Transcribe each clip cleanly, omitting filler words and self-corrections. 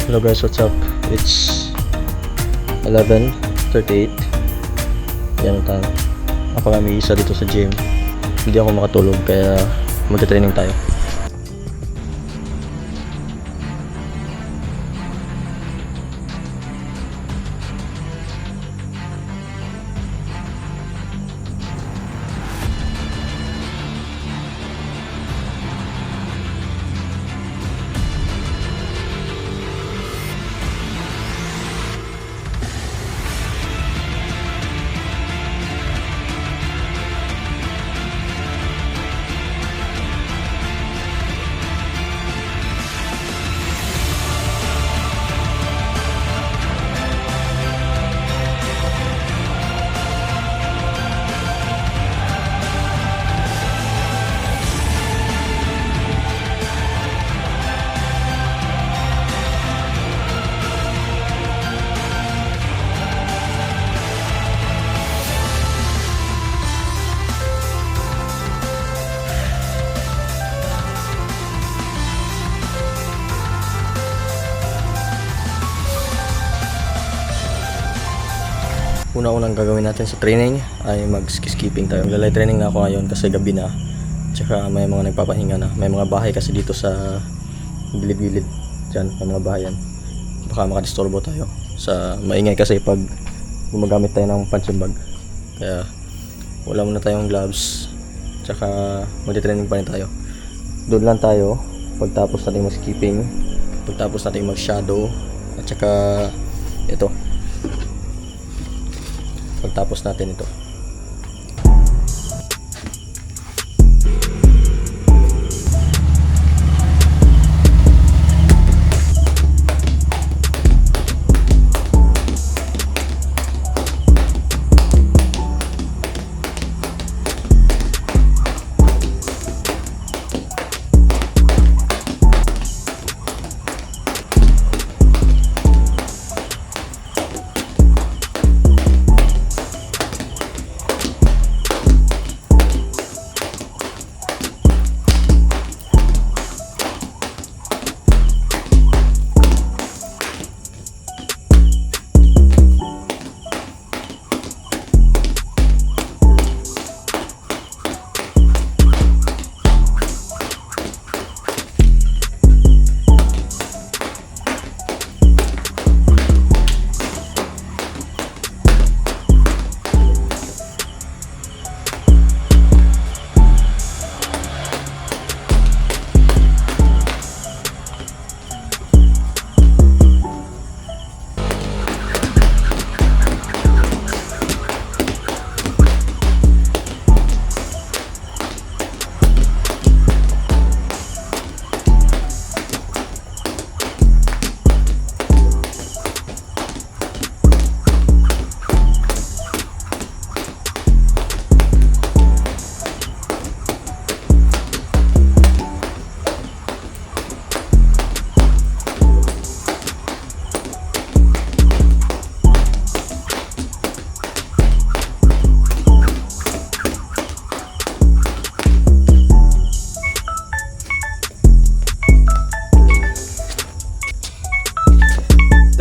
Hello guys, what's up? It's 11:38. Yan ang time. Napakami isa dito sa gym. Hindi ako makatulog kaya magte-training tayo. Una-unang gagawin natin sa training ay mag-skipping tayo. Maglalay training na ako ngayon kasi gabi na. Tsaka may mga nagpapahinga na. May mga bahay kasi dito sa gilid-gilid. Diyan, may mga bahayan. Baka makadisturbo tayo. Sa maingay kasi pag gumagamit tayo ng punching bag. Kaya wala muna tayong gloves. Tsaka magti-training pa rin tayo. Doon lang tayo pagtapos natin mag-skipping. Pagtapos natin mag-shadow. At tsaka ito. Pagtapos natin ito.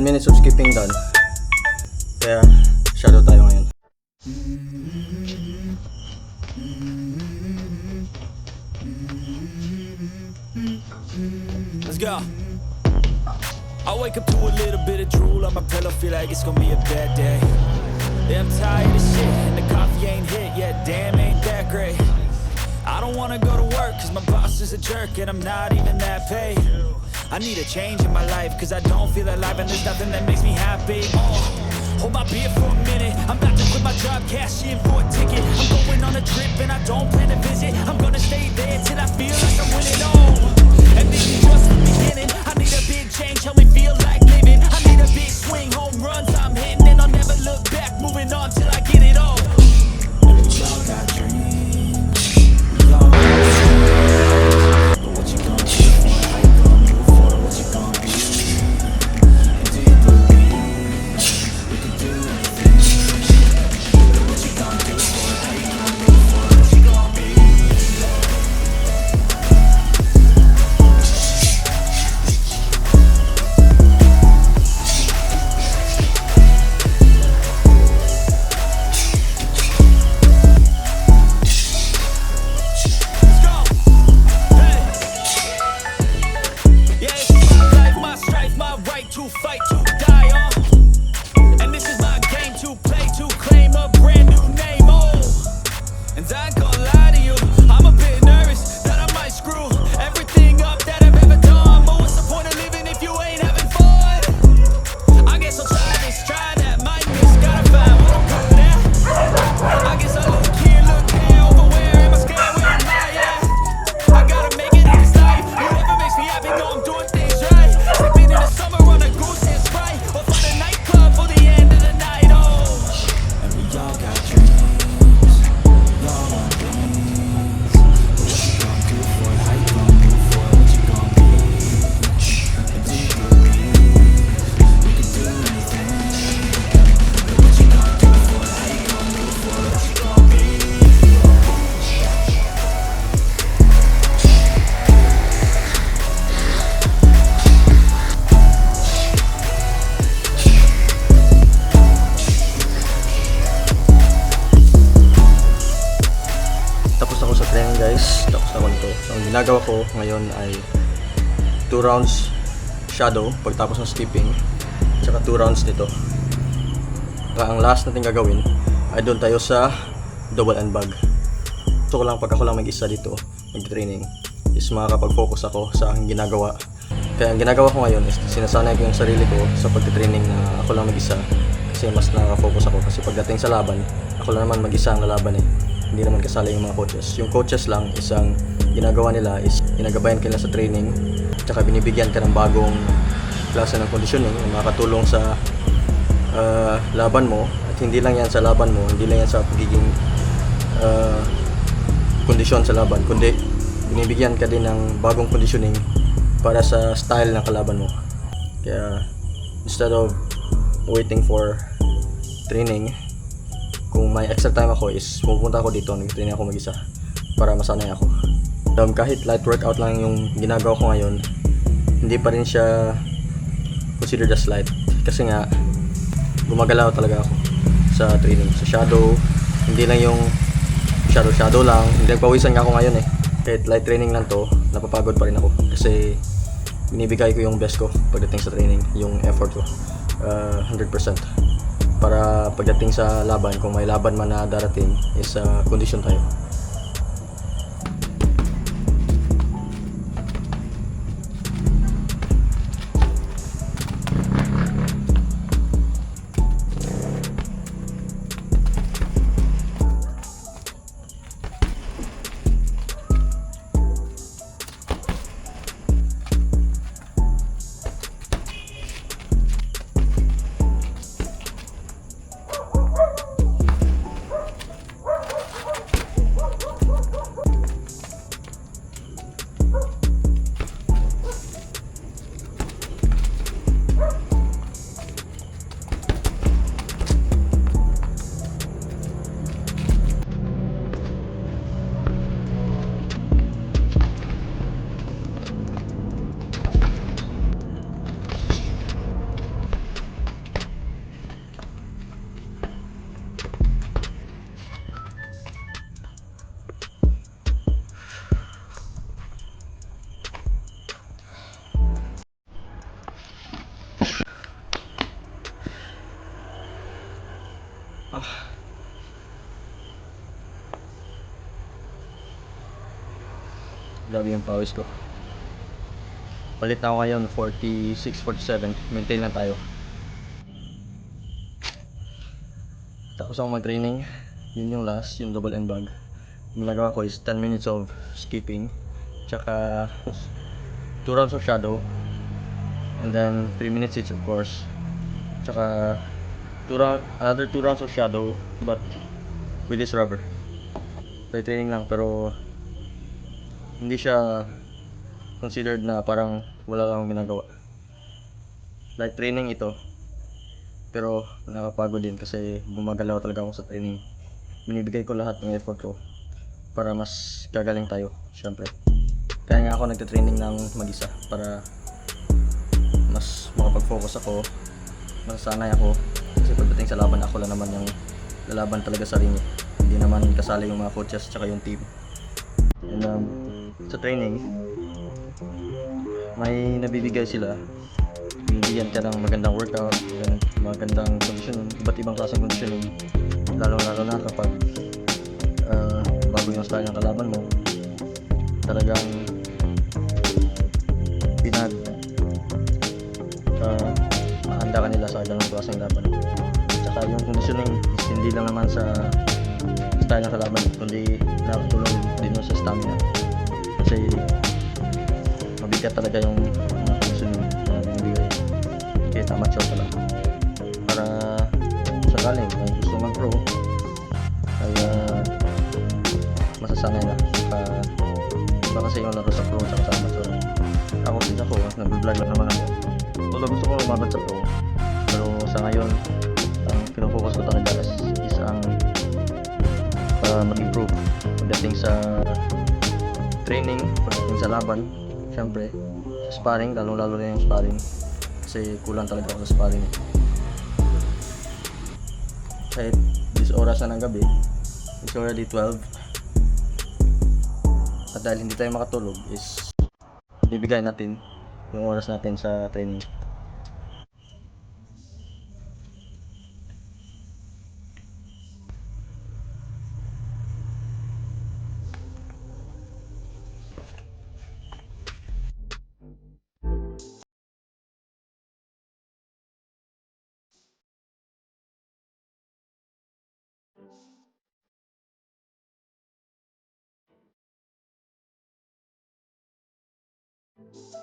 Minutes of skipping done. Kaya shadow tayo ngayon. Let's go. I wake up to a little bit of drool on my pillow, feel like it's gonna be a bad day. Yeah, I'm tired of shit and the coffee ain't hit yet, damn ain't that great. I don't wanna go to work cause my boss is a jerk and I'm not even that paid. I need a change in my life cause I don't feel alive and there's nothing that makes me happy. Hold my beer for a minute, I'm about to quit my job, cash in for a ticket. I'm going on a trip and I don't plan to visit. I'm gonna stay there till I feel like I'm winning all. And this is just the beginning. I need a big change, help me feel like living. I need a big swing, home runs I'm hitting, and I'll never look back, moving on till I get it all. We all got dreams, we all got dreams. But what you gonna do? How you gonna move forward? What you gonna be? And do you believe we can do anything? What you gonna do? How you gonna move forward? What you gonna be? laban ko. So, ang ginagawa ko ngayon ay 2 rounds shadow pagtapos ng skipping, tsaka 2 rounds nito. Ang last natin gagawin ay doon tayo sa double and bag. So pag ako lang mag-isa dito nag-training is makakapag-focus ako sa aking ginagawa. Kaya ang ginagawa ko ngayon is sinasanay ko yung sarili ko sa pag-training na ako lang mag-isa, kasi mas nakaka-focus ako. Kasi pagdating sa laban, ako lang naman mag-isa ang lalaban eh. Hindi naman kasali yung mga coaches. Yung coaches lang, isang ginagawa nila is ginagabayan ka nila sa training, tsaka binibigyan ka ng bagong klase ng conditioning na makakatulong sa laban mo. At hindi lang yan sa laban mo, hindi lang yan sa pagiging kondisyon sa laban, kundi binibigyan ka din ng bagong conditioning para sa style ng kalaban mo. Kaya instead of waiting for training, kung may extra time ako is pupunta ako dito, nag-training ako mag-isa para masanay ako. Kahit light workout lang yung ginagawa ko ngayon, hindi pa rin siya considered as light, kasi nga gumagalaw talaga ako sa training, sa shadow. Hindi lang yung shadow lang, hindi nagpawisan nga ako ngayon eh. Kahit light training lang to, napapagod pa rin ako kasi binibigay ko yung best ko pagdating sa training, yung effort ko 100%, para pagdating sa laban, kung may laban man na darating is condition tayo. Grabe yung pawis ko. Palit na ako ngayon 46, 47. Maintain lang tayo. Tapos ako mag-training. Yun yung last, yung double and bag. Yung nagawa ko is 10 minutes of skipping, tsaka 2 rounds of shadow, and then 3 minutes each of course. Tsaka another 2 rounds of shadow but with this rubber. Light training lang, pero hindi siya considered na parang wala lang akong ginagawa. Light training ito, pero nakapagod din kasi gumagalaw talaga ako sa training. Binibigay ko lahat ng effort ko para mas gagaling tayo, syempre. Kaya nga ako nagte-training ng mag-isa para mas makapag-focus ako, masasanay ako. Kasi pagdating sa laban, ako lang naman yung lalaban talaga sa ring. Hindi naman kasali yung mga coaches tsaka yung team. And sa training, may nabibigay sila. Binibigyan ka ng magandang workout, magandang conditioning, iba't ibang klaseng conditioning. Lalo na kapag bago yung style ng kalaban mo, talagang mahanda ka nila sa ganung klaseng laban. Tsaka yung conditioning is hindi lang naman sa style ng kalaban, kundi nakatulong din sa stamina. Kasi mabigat talaga yung conditioning na binibigay. Kaya tama siya pala. Para sakaling may gusto mag-pro ay masasanay na. Iba kasi yung laro sa pro at sa amateur. Ako din ako, nag-vlog lang naman ako. Although gusto ko lumabad sa pro, pero sa ngayon ang pinofocus ko talaga is ang mag-improve pagdating sa training, pagdating sa laban, syempre sa sparring, lalo na yung sparring kasi kulang talaga ako sa sparring. Kahit this oras na ng gabi, it's already 12. At dahil hindi tayo makatulog is bibigay natin yung oras natin sa training.